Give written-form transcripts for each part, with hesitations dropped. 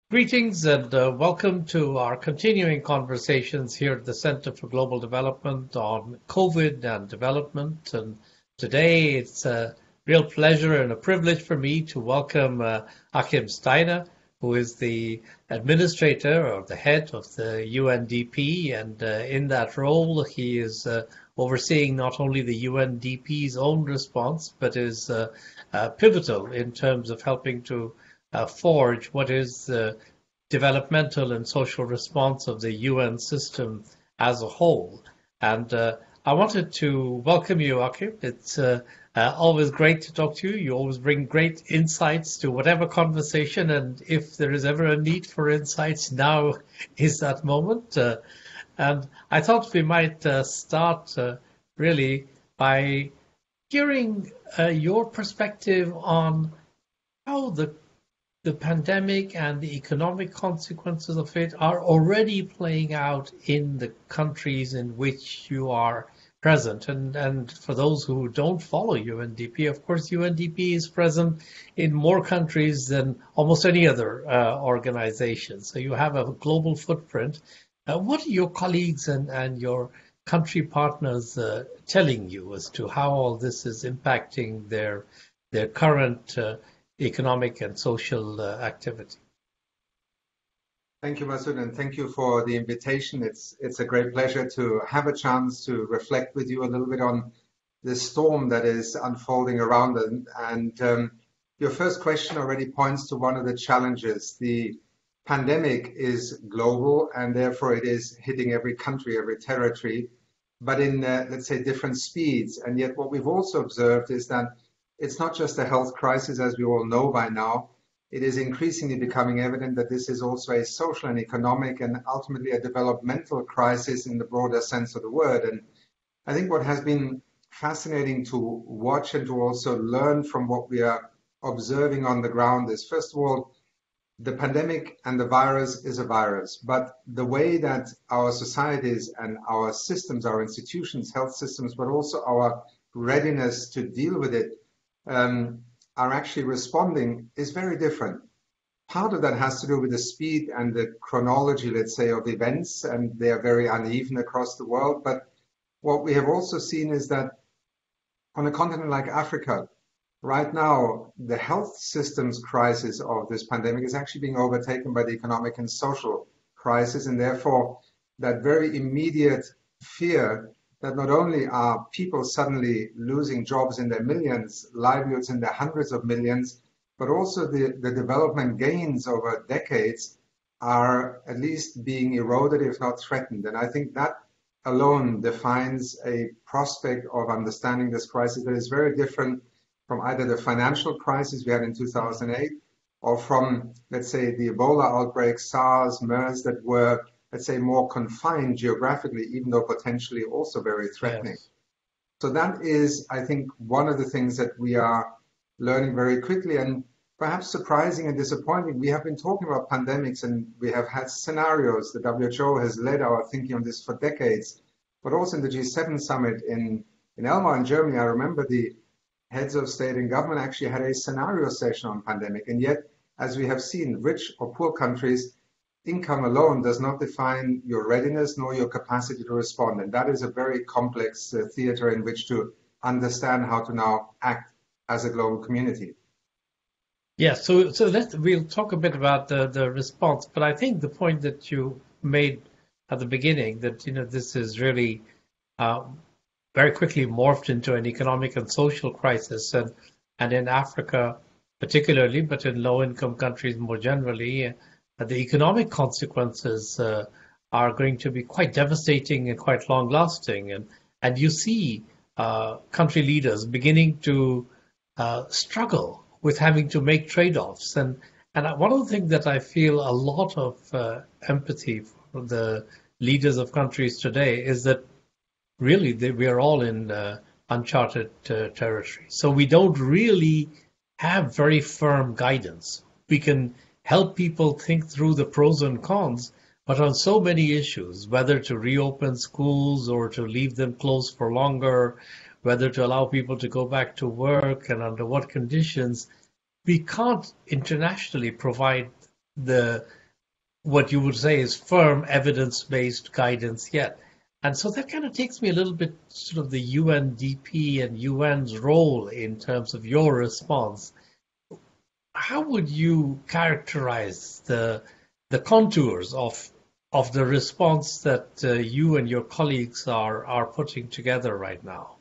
Greetings and welcome to our continuing conversations here at the Center for Global Development on COVID and development. And today it's a real pleasure and a privilege for me to welcome Achim Steiner, who is the administrator or the head of the UNDP. And in that role, he is overseeing not only the UNDP's own response, but is pivotal in terms of helping to forge what is the developmental and social response of the UN system as a whole. And I wanted to welcome you, Achim. It's always great to talk to you. You always bring great insights to whatever conversation, and if there is ever a need for insights, now is that moment. And I thought we might start really by hearing your perspective on how the pandemic and the economic consequences of it are already playing out in the countries in which you are present. And for those who don't follow UNDP, of course, UNDP is present in more countries than almost any other organization. So you have a global footprint. What are your colleagues and your country partners telling you as to how all this is impacting their current economic and social activity? Thank you, Masood, and thank you for the invitation. It's a great pleasure to have a chance to reflect with you a little bit on the storm that is unfolding around us. And your first question already points to one of the challenges. The pandemic is global, and therefore it is hitting every country, every territory, but in, let's say, different speeds. And yet what we've also observed is that it's not just a health crisis, as we all know by now. It is increasingly becoming evident that this is also a social and economic and ultimately a developmental crisis in the broader sense of the word. And I think what has been fascinating to watch and to also learn from what we are observing on the ground is, first of all, the pandemic and the virus is a virus, but the way that our societies and our systems, our institutions, health systems, but also our readiness to deal with it are actually responding is very different. Part of that has to do with the speed and the chronology, let's say, of events, and they are very uneven across the world. But what we have also seen is that on a continent like Africa, right now, the health systems crisis of this pandemic is actually being overtaken by the economic and social crisis, and therefore that very immediate fear that not only are people suddenly losing jobs in their millions, livelihoods in their hundreds of millions, but also the development gains over decades are at least being eroded, if not threatened. And I think that alone defines a prospect of understanding this crisis that is very different from either the financial crisis we had in 2008 or from, let's say, the Ebola outbreak, SARS, MERS, that were, let's say, more confined geographically, even though potentially also very threatening. Yes. So that is, I think, one of the things that we are learning very quickly, and perhaps surprising and disappointing. We have been talking about pandemics and we have had scenarios. The WHO has led our thinking on this for decades, but also in the G7 summit in Elmar in Germany, I remember the heads of state and government actually had a scenario session on pandemic. And yet, as we have seen, rich or poor countries, income alone does not define your readiness nor your capacity to respond. And that is a very complex theater in which to understand how to now act as a global community. Yeah, so we'll talk a bit about the response, but I think the point that you made at the beginning that, this is really very quickly morphed into an economic and social crisis, and in Africa particularly, but in low-income countries more generally, the economic consequences are going to be quite devastating and quite long-lasting. And you see country leaders beginning to struggle with having to make trade-offs. And one of the things that I feel a lot of empathy for the leaders of countries today is that really we are all in uncharted territory. So we don't really have very firm guidance. We can help people think through the pros and cons, but on so many issues, whether to reopen schools or to leave them closed for longer, whether to allow people to go back to work and under what conditions, we can't internationally provide the what you would say is firm evidence-based guidance yet. And so that kind of takes me a little bit sort of the UNDP and UN's role in terms of your response. How would you characterize the contours of the response that you and your colleagues are putting together right now?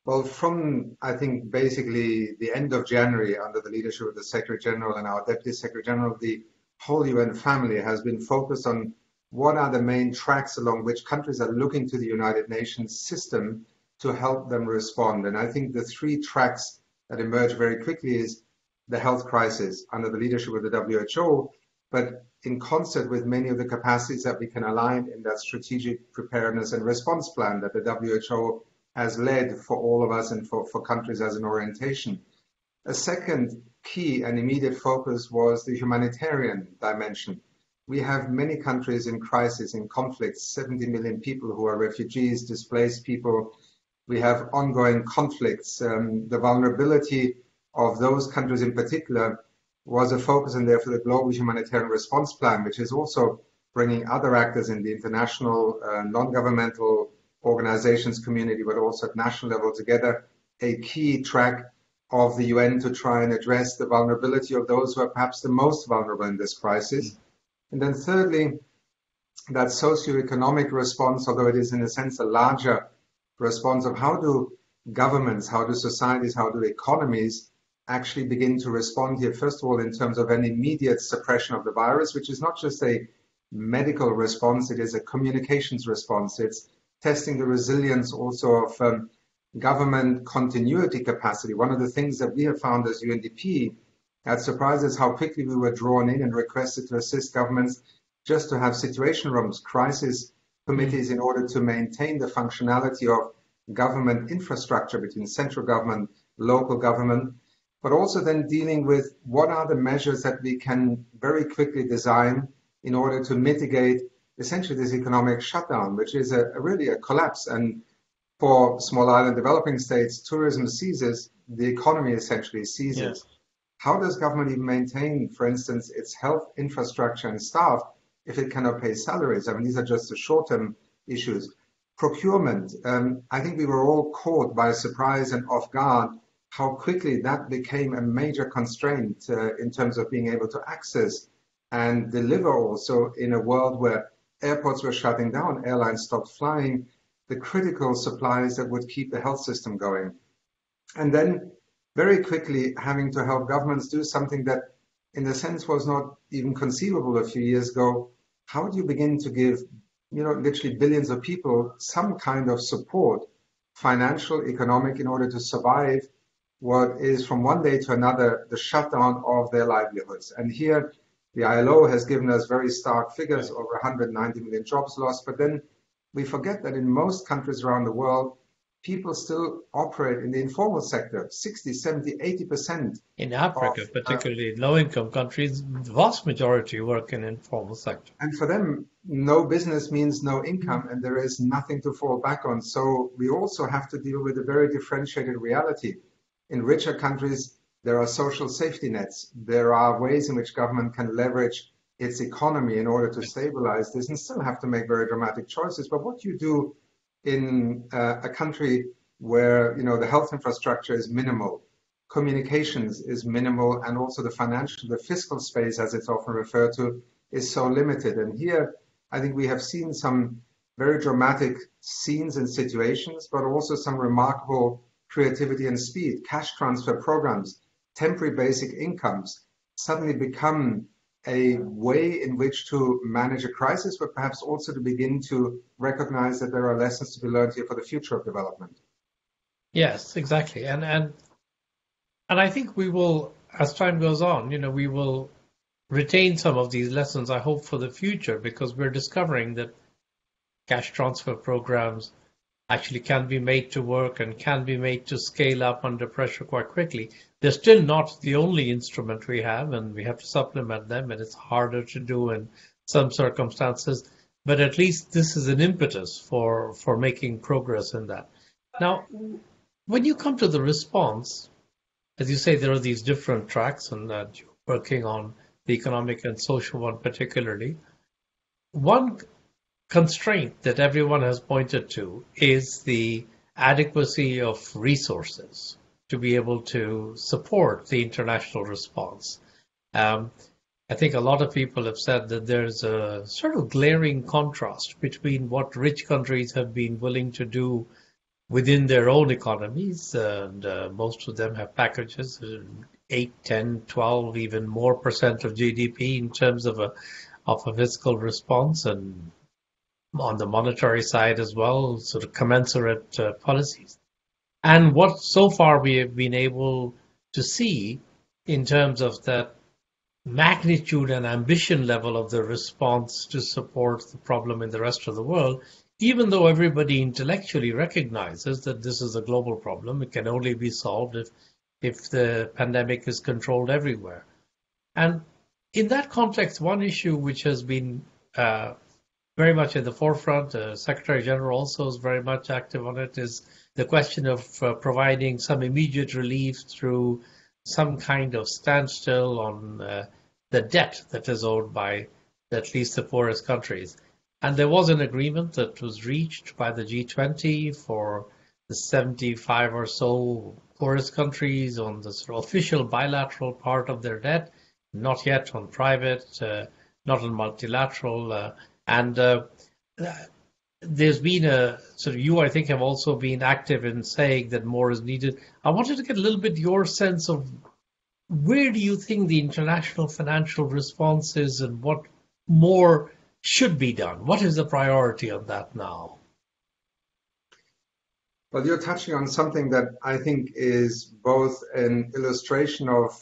Well, from, I think, basically the end of January, under the leadership of the Secretary General and our Deputy Secretary General, the whole UN family has been focused on what are the main tracks along which countries are looking to the United Nations system to help them respond. And I think the three tracks that emerge very quickly is the health crisis under the leadership of the WHO, but in concert with many of the capacities that we can align in that strategic preparedness and response plan that the WHO has led for all of us and for countries as an orientation. A second key and immediate focus was the humanitarian dimension. We have many countries in crisis, in conflicts, 70 million people who are refugees, displaced people. We have ongoing conflicts. The vulnerability of those countries in particular was a focus, and therefore the Global Humanitarian Response Plan, which is also bringing other actors in the international, non-governmental organizations community, but also at national level together, a key track of the UN to try and address the vulnerability of those who are perhaps the most vulnerable in this crisis. And then thirdly, that socioeconomic response, although it is in a sense a larger response of how do governments, how do societies, how do economies actually begin to respond here, first of all, in terms of an immediate suppression of the virus, which is not just a medical response, it is a communications response. It's testing the resilience also of government continuity capacity. One of the things that we have found as UNDP that surprised us how quickly we were drawn in and requested to assist governments just to have situation rooms, crisis committees in order to maintain the functionality of government infrastructure between central government, local government, but also then dealing with what are the measures that we can very quickly design in order to mitigate essentially this economic shutdown, which is really a collapse. And for small island developing states, tourism ceases, the economy essentially ceases. Yes. How does government even maintain, for instance, its health infrastructure and staff if it cannot pay salaries? I mean, these are just the short-term issues. Procurement, I think we were all caught by surprise and off guard how quickly that became a major constraint in terms of being able to access and deliver also in a world where airports were shutting down, airlines stopped flying, the critical supplies that would keep the health system going. And then very quickly having to help governments do something that in a sense was not even conceivable a few years ago. How do you begin to give, literally billions of people some kind of support, financial, economic, in order to survive what is from one day to another the shutdown of their livelihoods? And here the ILO has given us very stark figures, over 190 million jobs lost, but then we forget that in most countries around the world, people still operate in the informal sector, 60, 70, 80%. In Africa, particularly in low-income countries, the vast majority work in the informal sector. And for them, no business means no income, and there is nothing to fall back on. So we also have to deal with a very differentiated reality. In richer countries, there are social safety nets. There are ways in which government can leverage its economy in order to stabilize this and still have to make very dramatic choices. But what you do in a country where the health infrastructure is minimal, communications is minimal, and also the fiscal space, as it's often referred to, is so limited. And here, I think we have seen some very dramatic scenes and situations, but also some remarkable creativity and speed. Cash transfer programs, temporary basic incomes suddenly become a way in which to manage a crisis, but perhaps also to begin to recognize that there are lessons to be learned here for the future of development. Yes, exactly. And I think we will, as time goes on, we will retain some of these lessons, I hope, for the future, because we're discovering that cash transfer programs actually can be made to work and can be made to scale up under pressure quite quickly. They're still not the only instrument we have, and we have to supplement them, and it's harder to do in some circumstances. But at least this is an impetus for making progress in that. Now, when you come to the response, as you say, there are these different tracks and that you're working on the economic and social one particularly. One constraint that everyone has pointed to is the adequacy of resources to be able to support the international response. I think a lot of people have said that there's a sort of glaring contrast between what rich countries have been willing to do within their own economies, and most of them have packages, 8, 10, 12, even more percent of GDP in terms of a fiscal response, and on the monetary side as well, sort of commensurate policies. And what so far we have been able to see in terms of that magnitude and ambition level of the response to support the problem in the rest of the world, even though everybody intellectually recognizes that this is a global problem, it can only be solved if the pandemic is controlled everywhere. And in that context, one issue which has been very much in the forefront, Secretary General also is very much active on it, is the question of providing some immediate relief through some kind of standstill on the debt that is owed by at least the poorest countries. And there was an agreement that was reached by the G20 for the 75 or so poorest countries on the sort of official bilateral part of their debt, not yet on private, not on multilateral. And there's been a sort of, you, I think, have also been active in saying that more is needed. I wanted to get a little bit your sense of where do you think the international financial response is and what more should be done? What is the priority on that now? Well, you're touching on something that I think is both an illustration of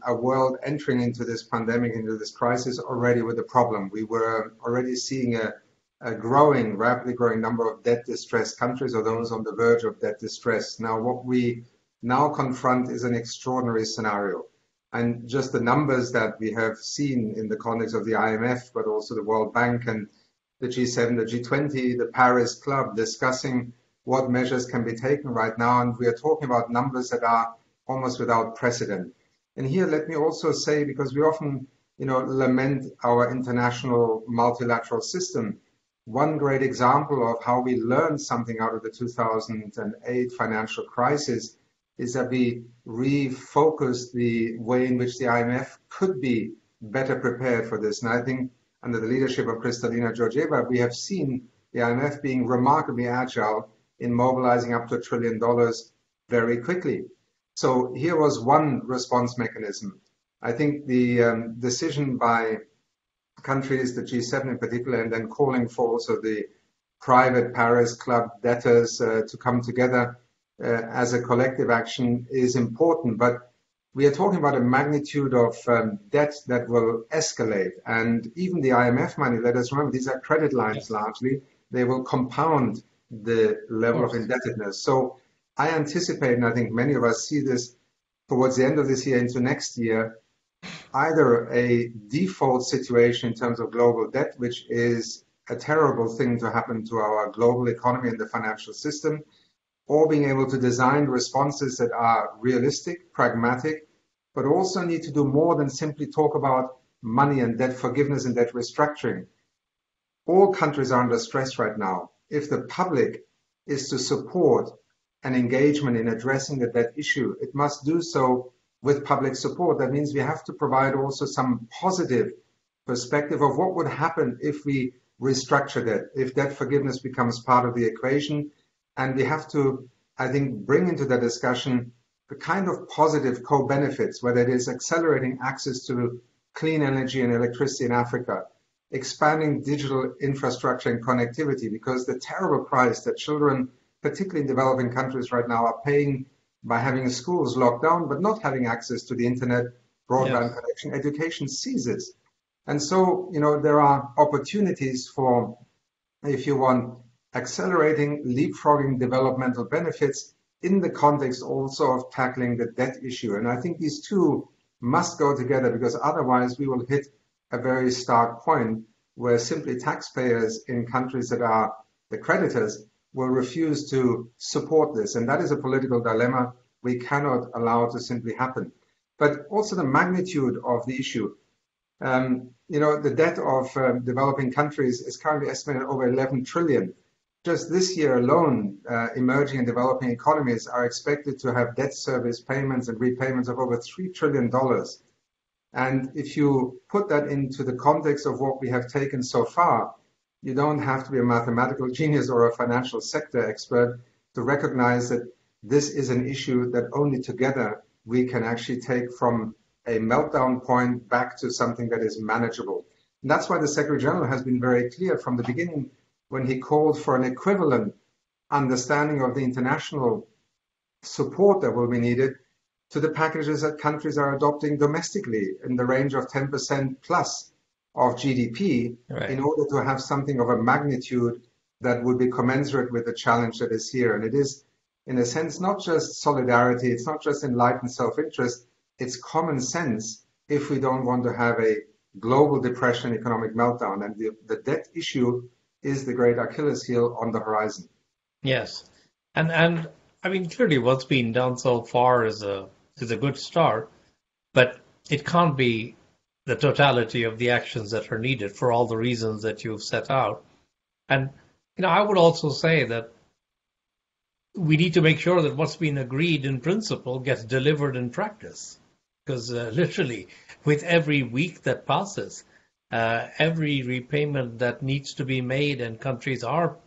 a world entering into this pandemic, into this crisis already with a problem. We were already seeing a rapidly growing number of debt distressed countries or those on the verge of debt distress. Now, what we now confront is an extraordinary scenario. And just the numbers that we have seen in the context of the IMF, but also the World Bank and the G7, the G20, the Paris Club discussing what measures can be taken right now. And we are talking about numbers that are almost without precedent. And here, let me also say, because we often, lament our international multilateral system, one great example of how we learned something out of the 2008 financial crisis is that we refocused the way in which the IMF could be better prepared for this. And I think under the leadership of Kristalina Georgieva, we have seen the IMF being remarkably agile in mobilizing up to $1 trillion very quickly. So here was one response mechanism. I think the decision by countries, the G7 in particular, and then calling for also the private Paris Club debtors to come together as a collective action is important. But we are talking about a magnitude of debt that will escalate. And even the IMF money, let us remember, these are credit lines largely. They will compound the level of indebtedness. So I anticipate, and I think many of us see this towards the end of this year into next year, either a default situation in terms of global debt, which is a terrible thing to happen to our global economy and the financial system, or being able to design responses that are realistic, pragmatic, but also need to do more than simply talk about money and debt forgiveness and debt restructuring. All countries are under stress right now. If the public is to support an engagement in addressing the debt issue, it must do so with public support. That means we have to provide also some positive perspective of what would happen if we restructure debt, if debt forgiveness becomes part of the equation. And we have to, I think, bring into the discussion the kind of positive co-benefits, whether it is accelerating access to clean energy and electricity in Africa, expanding digital infrastructure and connectivity, because the terrible price that children, particularly in developing countries right now, are paying by having schools locked down, but not having access to the internet, broadband connection, education ceases. And so, there are opportunities for, if you want, accelerating, leapfrogging developmental benefits in the context also of tackling the debt issue. And I think these two must go together, because otherwise we will hit a very stark point where simply taxpayers in countries that are the creditors will refuse to support this. And that is a political dilemma we cannot allow to simply happen. But also the magnitude of the issue. The debt of developing countries is currently estimated at over 11 trillion. Just this year alone, emerging and developing economies are expected to have debt service payments and repayments of over $3 trillion. And if you put that into the context of what we have taken so far, you don't have to be a mathematical genius or a financial sector expert to recognize that this is an issue that only together we can actually take from a meltdown point back to something that is manageable. And that's why the Secretary General has been very clear from the beginning when he called for an equivalent understanding of the international support that will be needed to the packages that countries are adopting domestically in the range of 10% plus of GDP, right, in order to have something of a magnitude that would be commensurate with the challenge that is here. And it is, in a sense, not just solidarity, it's not just enlightened self-interest, it's common sense if we don't want to have a global depression, economic meltdown. And the debt issue is the great Achilles heel on the horizon. Yes. And I mean, clearly what's been done so far is a good start, but it can't be the totality of the actions that are needed for all the reasons that you've set out. And, I would also say that we need to make sure that what's been agreed in principle gets delivered in practice. Because literally, with every week that passes, every repayment that needs to be made, and countries are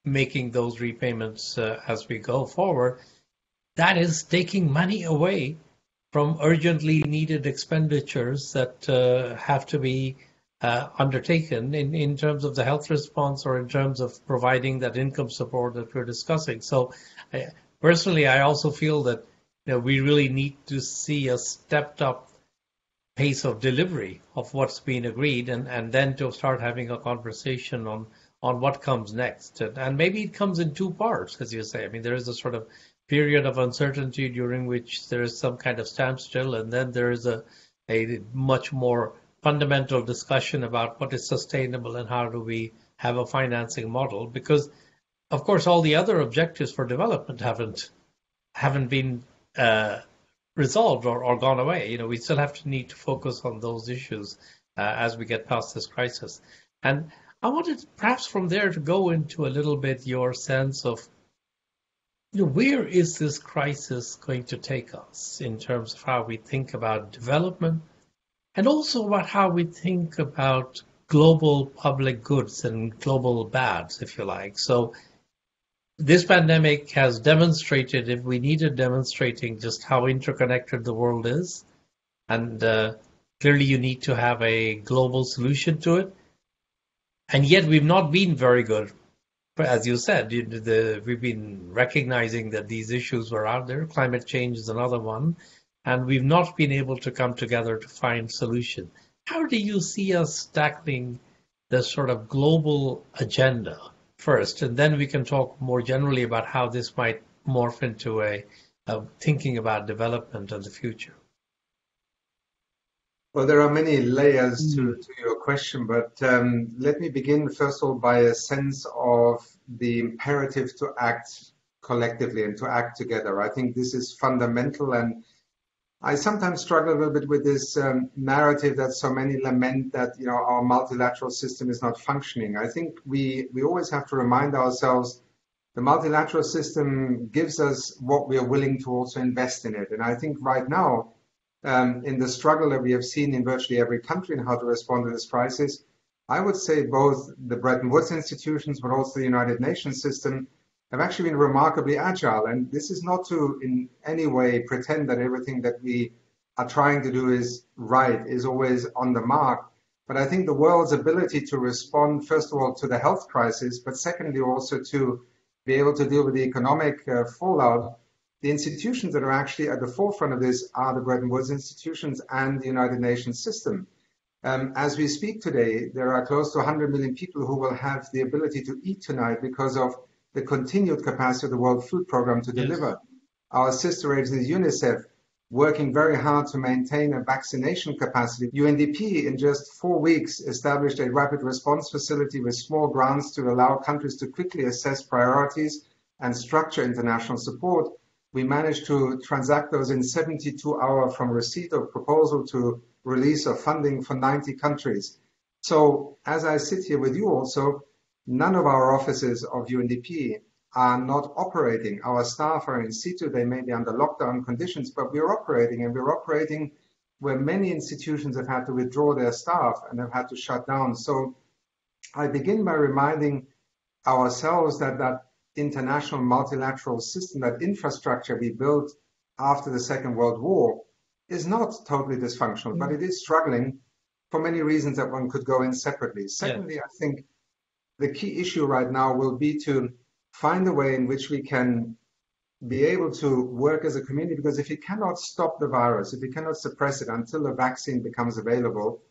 making those repayments as we go forward, that is taking money away from urgently needed expenditures that have to be undertaken in terms of the health response or in terms of providing that income support that we're discussing. So personally, I also feel that we really need to see a stepped up pace of delivery of what's been agreed, and then to start having a conversation on what comes next. And maybe it comes in two parts, as you say. I mean, there is a sort of period of uncertainty during which there is some kind of standstill, and then there is a much more fundamental discussion about what is sustainable and how do we have a financing model. Because, of course, all the other objectives for development haven't been resolved or gone away. We still have to need to focus on those issues as we get past this crisis. And I wanted perhaps from there to go into a little bit your sense of where is this crisis going to take us in terms of how we think about development, and also about how we think about global public goods and global bads, if you like. So this pandemic has demonstrated, if we needed demonstrating, just how interconnected the world is. And clearly you need to have a global solution to it. And yet we've not been very good. But as you said, we've been recognizing that these issues were out there. Climate change is another one. And we've not been able to come together to find solution. How do you see us tackling this sort of global agenda first? And then we can talk more generally about how this might morph into a thinking about development and the future. Well, there are many layers to your question, but let me begin first of all by a sense of the imperative to act collectively and to act together. I think this is fundamental, and I sometimes struggle a little bit with this narrative that so many lament that our multilateral system is not functioning. I think we always have to remind ourselves the multilateral system gives us what we are willing to also invest in it. And I think right now, in the struggle that we have seen in virtually every country and how to respond to this crisis, I would say both the Bretton Woods institutions, but also the United Nations system have actually been remarkably agile. And this is not to in any way pretend that everything that we are trying to do is right, is always on the mark. But I think the world's ability to respond, first of all, to the health crisis, but secondly, also to be able to deal with the economic fallout. The institutions that are actually at the forefront of this are the Bretton Woods institutions and the United Nations system. As we speak today, there are close to 100 million people who will have the ability to eat tonight because of the continued capacity of the World Food Programme to deliver. Yes. Our sister agency, UNICEF, working very hard to maintain a vaccination capacity. UNDP, in just 4 weeks, established a rapid response facility with small grants to allow countries to quickly assess priorities and structure international support. We managed to transact those in 72 hours from receipt of proposal to release of funding for 90 countries. So as I sit here with you also, none of our offices of UNDP are not operating. Our staff are in situ. They may be under lockdown conditions, but we're operating, and we're operating where many institutions have had to withdraw their staff and have had to shut down. So I begin by reminding ourselves that that international multilateral system, that infrastructure we built after the Second World War, is not totally dysfunctional, but it is struggling for many reasons that one could go in separately. Secondly, I think the key issue right now will be to find a way in which we can be able to work as a community, because if we cannot stop the virus, if we cannot suppress it until a vaccine becomes available,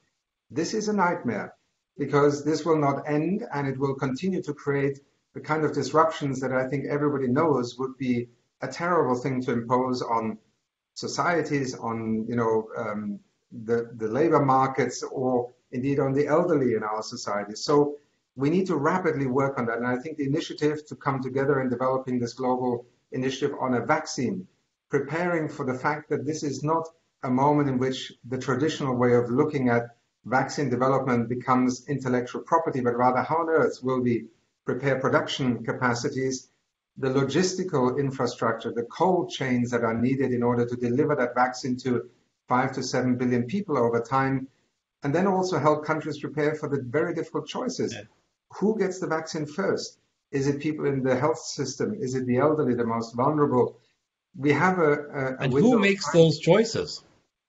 this is a nightmare, because this will not end and it will continue to create the kind of disruptions that I think everybody knows would be a terrible thing to impose on societies, on the labor markets, or indeed on the elderly in our society. So we need to rapidly work on that. And I think the initiative to come together in developing this global initiative on a vaccine, preparing for the fact that this is not a moment in which the traditional way of looking at vaccine development becomes intellectual property, but rather how on earth will we prepare production capacities, the logistical infrastructure, the cold chains that are needed in order to deliver that vaccine to 5 to 7 billion people over time, and then also help countries prepare for the very difficult choices. Yeah. Who gets the vaccine first? Is it people in the health system? Is it the elderly, the most vulnerable? We have a and who makes those choices?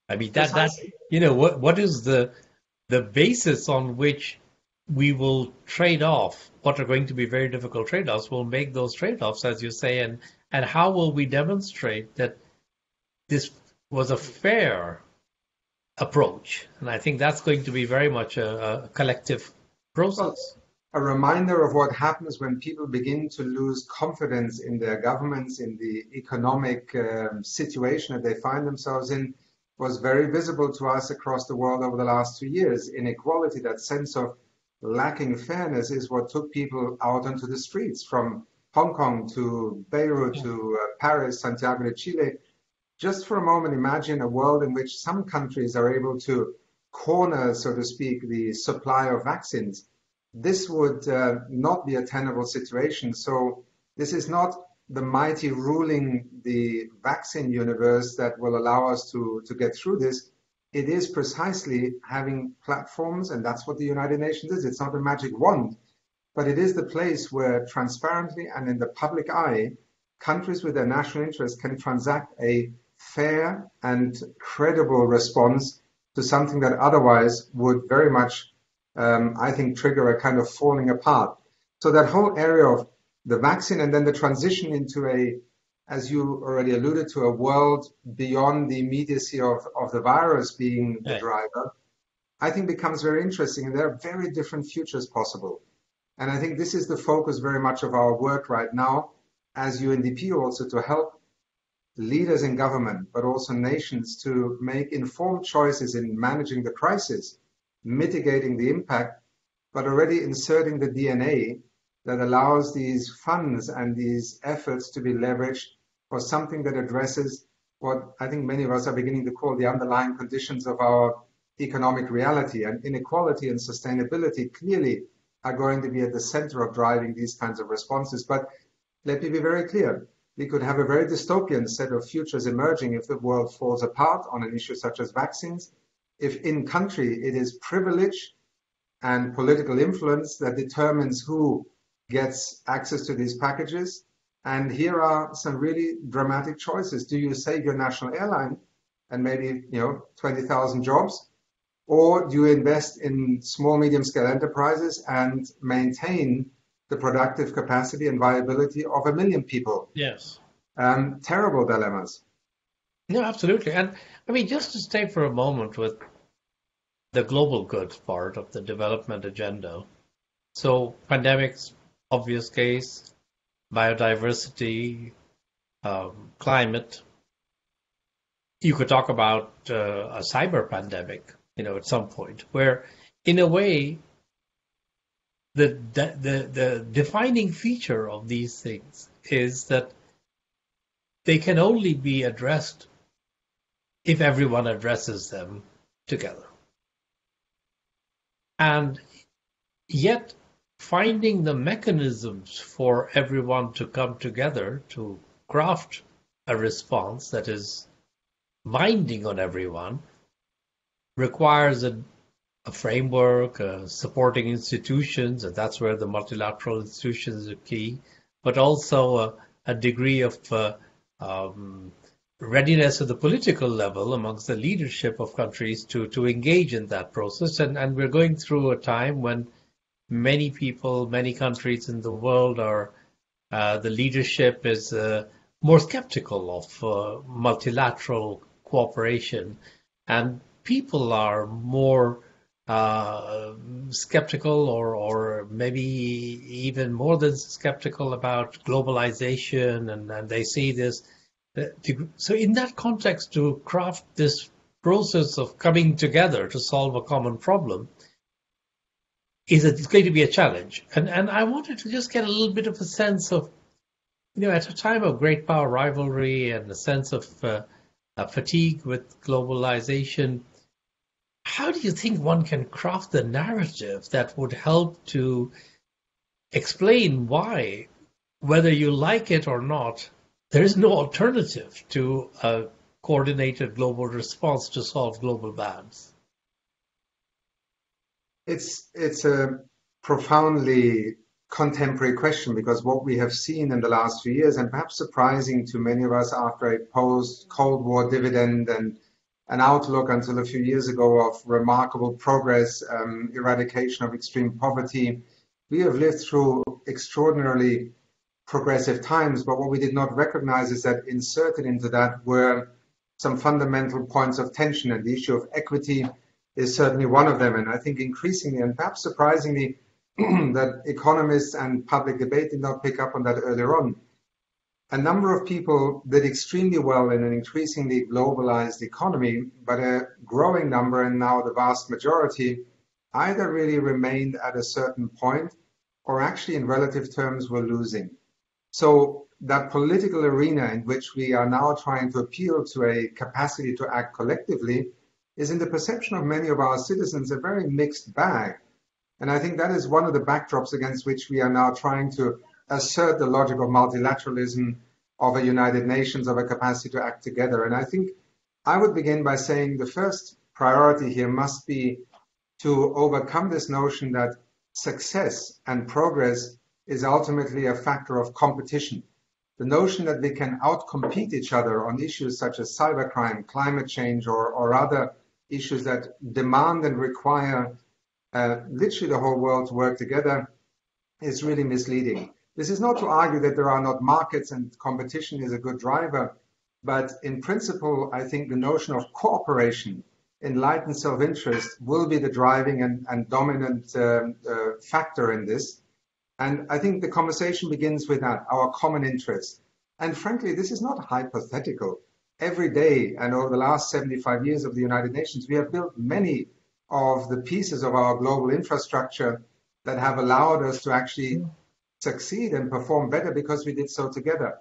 I mean, what is the basis on which we will trade off what are going to be very difficult trade-offs? We'll make those trade-offs, as you say, and how will we demonstrate that this was a fair approach? And I think that's going to be very much a collective process. Well, a reminder of what happens when people begin to lose confidence in their governments, in the economic situation that they find themselves in, was very visible to us across the world over the last 2 years. Inequality, that sense of lacking fairness, is what took people out onto the streets, from Hong Kong to Beirut to Paris, Santiago de Chile. Just for a moment, imagine a world in which some countries are able to corner, so to speak, the supply of vaccines. This would not be a tenable situation. So this is not the mighty ruling the vaccine universe that will allow us to get through this. It is precisely having platforms, and that's what the United Nations is. It's not a magic wand, but it is the place where transparently and in the public eye, countries with their national interests can transact a fair and credible response to something that otherwise would very much, I think, trigger a kind of falling apart. So that whole area of the vaccine and then the transition into a, as you already alluded to, a world beyond the immediacy of the virus being the driver, I think becomes very interesting. And there are very different futures possible. And I think this is the focus very much of our work right now as UNDP, also to help leaders in government, but also nations, to make informed choices in managing the crisis, mitigating the impact, but already inserting the DNA that allows these funds and these efforts to be leveraged for something that addresses what I think many of us are beginning to call the underlying conditions of our economic reality. And inequality and sustainability clearly are going to be at the center of driving these kinds of responses. But let me be very clear. We could have a very dystopian set of futures emerging if the world falls apart on an issue such as vaccines, if in country it is privilege and political influence that determines who gets access to these packages. And here are some really dramatic choices. Do you save your national airline and maybe 20,000 jobs? Or do you invest in small, medium-scale enterprises and maintain the productive capacity and viability of 1 million people? Yes. Terrible dilemmas. No, absolutely. And I mean, just to stay for a moment with the global goods part of the development agenda. So pandemics, obvious case, biodiversity, climate. You could talk about a cyber pandemic, at some point, where in a way, the defining feature of these things is that they can only be addressed if everyone addresses them together. And yet, finding the mechanisms for everyone to come together to craft a response that is binding on everyone requires a framework, supporting institutions, and that's where the multilateral institutions are key, but also a degree of readiness at the political level amongst the leadership of countries to engage in that process. And we're going through a time when many people, many countries in the world are, the leadership is more skeptical of multilateral cooperation, and people are more skeptical or maybe even more than skeptical about globalization, and they see this. So in that context, to craft this process of coming together to solve a common problem it's going to be a challenge. And I wanted to just get a little bit of a sense of, at a time of great power rivalry and a sense of fatigue with globalization, how do you think one can craft the narrative that would help to explain why, whether you like it or not, there is no alternative to a coordinated global response to solve global bads? It's a profoundly contemporary question, because what we have seen in the last few years, and perhaps surprising to many of us after a post-Cold War dividend and an outlook until a few years ago of remarkable progress, eradication of extreme poverty, we have lived through extraordinarily progressive times. But what we did not recognize is that inserted into that were some fundamental points of tension, and the issue of equity is certainly one of them. And I think increasingly, and perhaps surprisingly, that economists and public debate did not pick up on that earlier on. A number of people did extremely well in an increasingly globalized economy, but a growing number, and now the vast majority, either really remained at a certain point or actually in relative terms were losing. So that political arena in which we are now trying to appeal to a capacity to act collectively is, in the perception of many of our citizens, a very mixed bag. And I think that is one of the backdrops against which we are now trying to assert the logic of multilateralism, of a United Nations, of a capacity to act together. And I think I would begin by saying the first priority here must be to overcome this notion that success and progress is ultimately a factor of competition. The notion that we can outcompete each other on issues such as cybercrime, climate change, or other issues that demand and require literally the whole world to work together is really misleading. This is not to argue that there are not markets and competition is a good driver, but in principle, I think the notion of cooperation, enlightened self-interest, will be the driving and dominant factor in this. And I think the conversation begins with that, our common interest. And frankly, this is not hypothetical. Every day, and over the last 75 years of the United Nations, we have built many of the pieces of our global infrastructure that have allowed us to actually succeed and perform better because we did so together.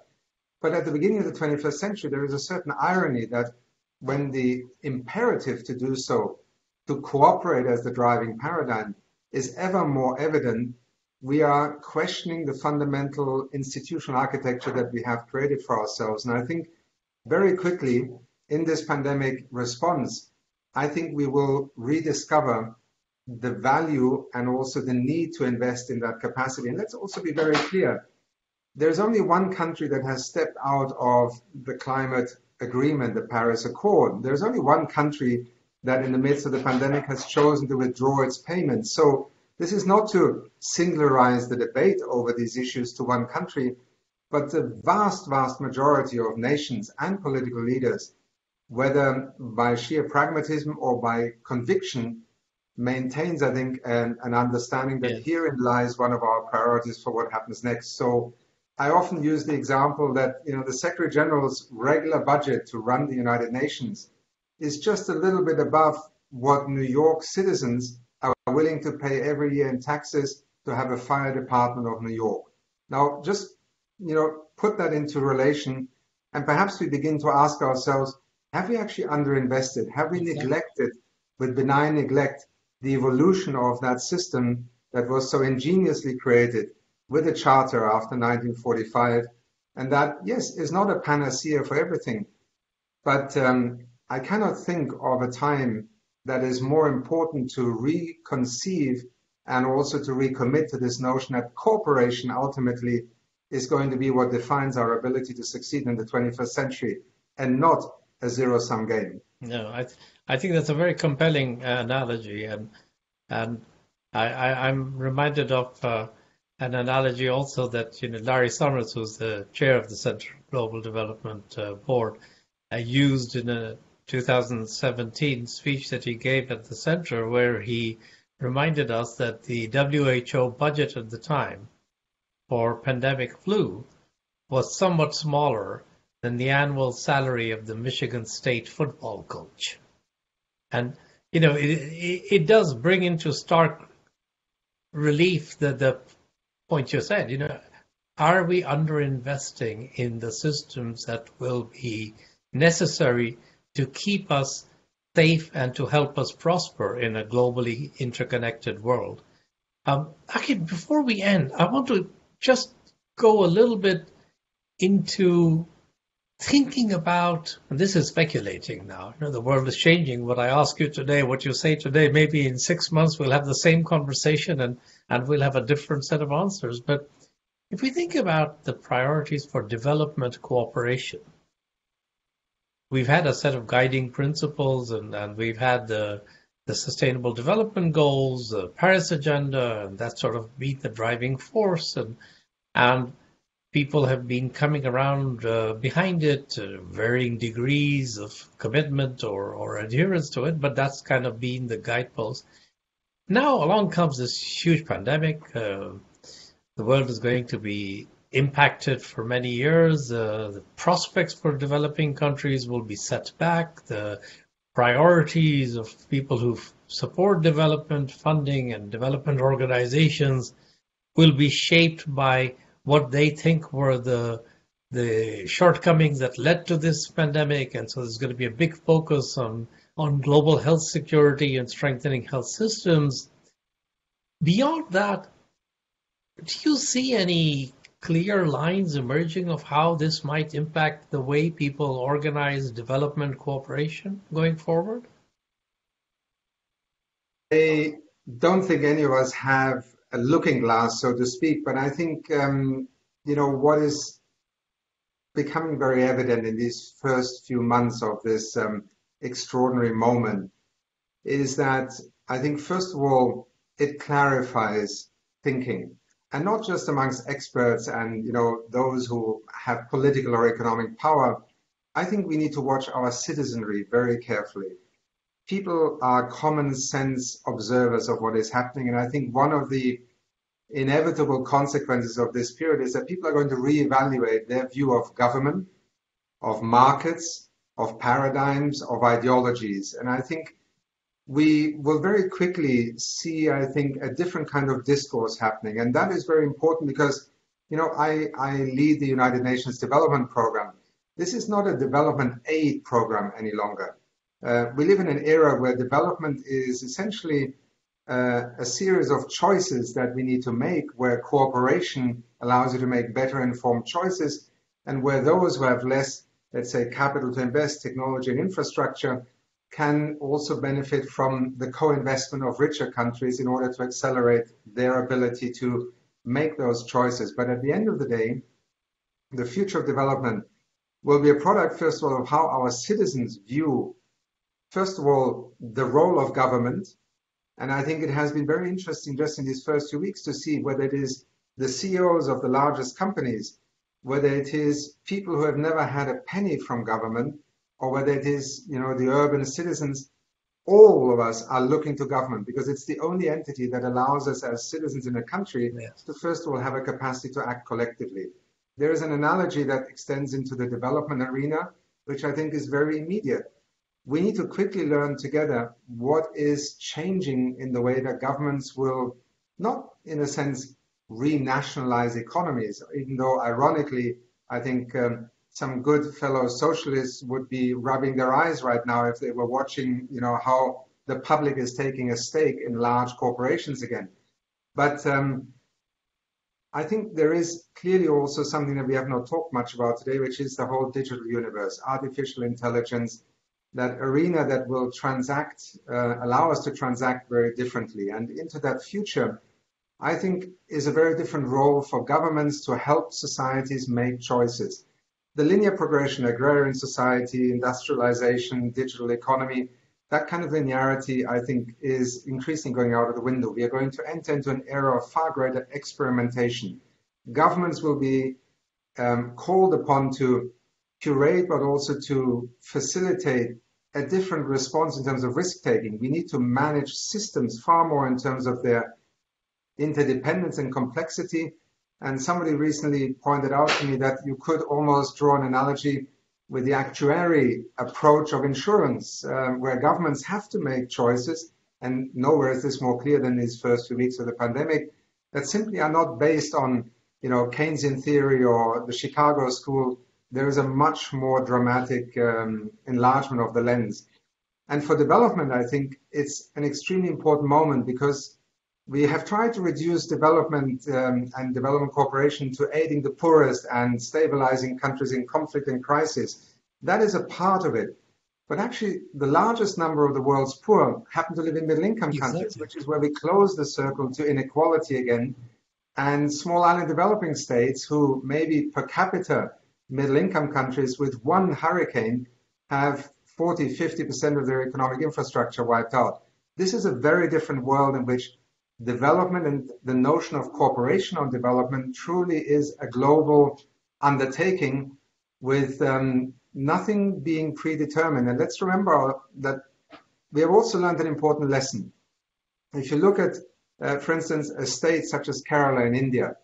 But at the beginning of the 21st century, there is a certain irony that when the imperative to do so, to cooperate as the driving paradigm, is ever more evident, we are questioning the fundamental institutional architecture that we have created for ourselves. And I think very quickly in this pandemic response, I think we will rediscover the value and also the need to invest in that capacity. And let's also be very clear. There's only one country that has stepped out of the climate agreement, the Paris Accord. There's only one country that in the midst of the pandemic has chosen to withdraw its payments. So this is not to singularize the debate over these issues to one country, but the vast, vast majority of nations and political leaders, whether by sheer pragmatism or by conviction, maintains, I think, an understanding that herein lies one of our priorities for what happens next. So I often use the example that, the Secretary General's regular budget to run the United Nations is just a little bit above what New York citizens are willing to pay every year in taxes to have a fire department of New York. Now, just, put that into relation, and perhaps we begin to ask ourselves, have we actually underinvested? Have we neglected with benign neglect the evolution of that system that was so ingeniously created with the Charter after 1945, and that, yes, is not a panacea for everything. But I cannot think of a time that is more important to reconceive and also to recommit to this notion that cooperation ultimately is going to be what defines our ability to succeed in the 21st century and not a zero-sum game. No, I think that's a very compelling analogy, and I'm reminded of an analogy also that Larry Summers, who's the chair of the Center for Global Development Board, used in a 2017 speech that he gave at the center, where he reminded us that the WHO budget at the time for pandemic flu was somewhat smaller than the annual salary of the Michigan State football coach. And, it does bring into stark relief the point you said, are we underinvesting in the systems that will be necessary to keep us safe and to help us prosper in a globally interconnected world? Achim, before we end, I want to just go a little bit into thinking about, and this is speculating now, the world is changing. What I ask you today, what you say today, maybe in 6 months we'll have the same conversation and we'll have a different set of answers. But if we think about the priorities for development cooperation, we've had a set of guiding principles and we've had the Sustainable Development Goals, the Paris Agenda, and that sort of been the driving force. And people have been coming around behind it, varying degrees of commitment or adherence to it, but that's kind of been the guidepost. Now along comes this huge pandemic. The world is going to be impacted for many years. The prospects for developing countries will be set back. The priorities of people who support development funding and development organizations will be shaped by what they think were the shortcomings that led to this pandemic. And so there's going to be a big focus on global health security and strengthening health systems. Beyond that, do you see any clear lines emerging of how this might impact the way people organize development cooperation going forward? I don't think any of us have a looking glass, so to speak, but I think, what is becoming very evident in these first few months of this extraordinary moment is that I think, first of all, it clarifies thinking, and not just amongst experts and, those who have political or economic power. I think we need to watch our citizenry very carefully. People are common sense observers of what is happening. And I think one of the inevitable consequences of this period is that people are going to reevaluate their view of government, of markets, of paradigms, of ideologies. And I think we will very quickly see, a different kind of discourse happening. And that is very important because, I lead the United Nations Development Program. This is not a development aid program any longer. We live in an era where development is essentially a series of choices that we need to make, where cooperation allows you to make better informed choices, and where those who have less, let's say, capital to invest, technology and infrastructure, can also benefit from the co-investment of richer countries in order to accelerate their ability to make those choices. But at the end of the day, the future of development will be a product, first of all, of how our citizens view, first of all, the role of government. And I think it has been very interesting just in these first 2 weeks to see whether it is the CEOs of the largest companies, whether it is people who have never had a penny from government, or whether it is, the urban citizens. All of us are looking to government because it's the only entity that allows us as citizens in a country to, first of all, have a capacity to act collectively. There is an analogy that extends into the development arena, which I think is very immediate. We need to quickly learn together what is changing in the way that governments will not, in a sense, renationalize economies, even though, ironically, I think some good fellow socialists would be rubbing their eyes right now if they were watching, how the public is taking a stake in large corporations again. But I think there is clearly also something that we have not talked much about today, which is the whole digital universe, artificial intelligence, that arena that will allow us to transact very differently. And into that future, I think, is a very different role for governments to help societies make choices. The linear progression, agrarian society, industrialization, digital economy, that kind of linearity, I think, is increasingly going out of the window. We are going to enter into an era of far greater experimentation. Governments will be called upon to curate, but also to facilitate a different response in terms of risk-taking. We need to manage systems far more in terms of their interdependence and complexity. And somebody recently pointed out to me that you could almost draw an analogy with the actuary approach of insurance, where governments have to make choices, and nowhere is this more clear than these first few weeks of the pandemic, that simply are not based on, Keynesian theory or the Chicago School. There is a much more dramatic enlargement of the lens. And for development, I think it's an extremely important moment, because we have tried to reduce development and development cooperation to aiding the poorest and stabilizing countries in conflict and crisis. That is a part of it. But actually, the largest number of the world's poor happen to live in middle-income countries, which is where we close the circle to inequality again. And small island developing states, who maybe per capita middle-income countries with one hurricane have 40, 50% of their economic infrastructure wiped out. This is a very different world in which development and the notion of cooperation on development truly is a global undertaking with nothing being predetermined. And let's remember that we have also learned an important lesson. If you look at, for instance, a state such as Kerala in India,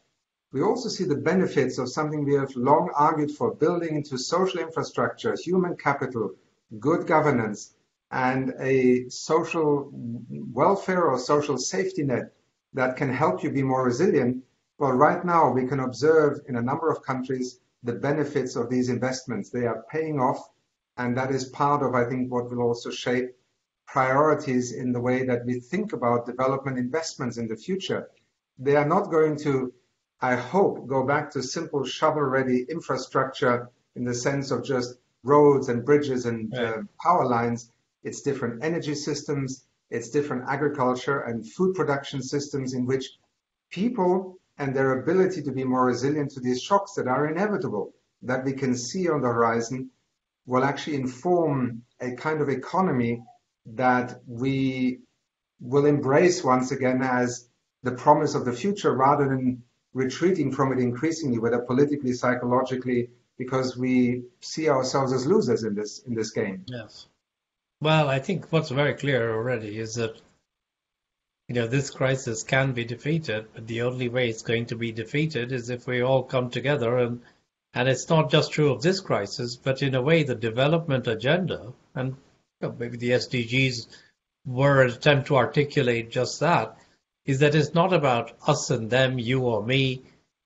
we also see the benefits of something we have long argued for, building into social infrastructure, human capital, good governance, and a social welfare or social safety net that can help you be more resilient. Well, right now we can observe in a number of countries the benefits of these investments. They are paying off, and that is part of, I think, what will also shape priorities in the way that we think about development investments in the future. They are not going to, I hope, go back to simple shovel-ready infrastructure in the sense of just roads and bridges and power lines. It's different energy systems, it's different agriculture and food production systems in which people and their ability to be more resilient to these shocks that are inevitable, that we can see on the horizon, will actually inform a kind of economy that we will embrace once again as the promise of the future, rather than retreating from it increasingly, whether politically, psychologically, because we see ourselves as losers in this game. Yes. Well, I think what's very clear already is that, this crisis can be defeated, but the only way it's going to be defeated is if we all come together. And it's not just true of this crisis, but in a way, the development agenda, and maybe the SDGs were an attempt to articulate just that, is that it's not about us and them, you or me.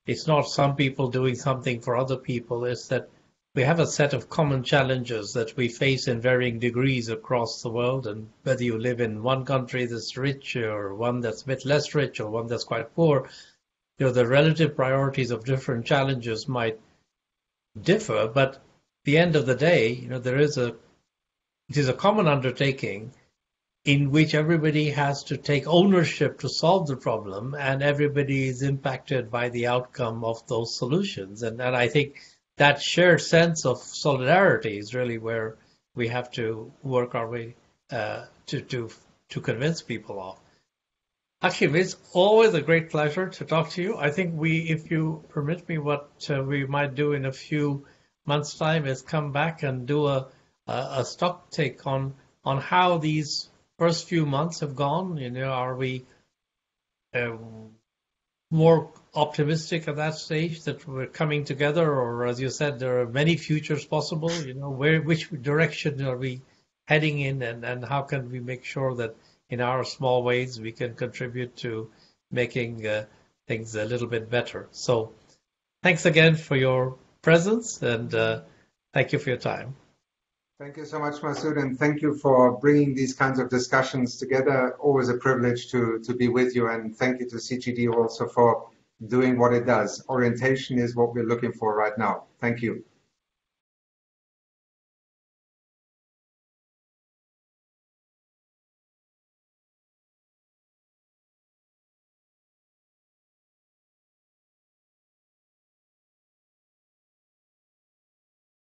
It's not some people doing something for other people. It's that we have a set of common challenges that we face in varying degrees across the world, and whether you live in one country that's rich or one that's a bit less rich or one that's quite poor, the relative priorities of different challenges might differ, but at the end of the day, it is a common undertaking in which everybody has to take ownership to solve the problem, and everybody is impacted by the outcome of those solutions. And I think that shared sense of solidarity is really where we have to work our way to convince people of. Achim, it's always a great pleasure to talk to you. I think if you permit me, what we might do in a few months' time is come back and do a stock take on how these first few months have gone. Are we more optimistic at that stage that we're coming together, or as you said, there are many futures possible? Which direction are we heading in, and how can we make sure that in our small ways we can contribute to making things a little bit better? So thanks again for your presence, and thank you for your time. Thank you so much, Masood, and thank you for bringing these kinds of discussions together. Always a privilege to be with you, and thank you to CGD also for doing what it does. Orientation is what we're looking for right now. Thank you.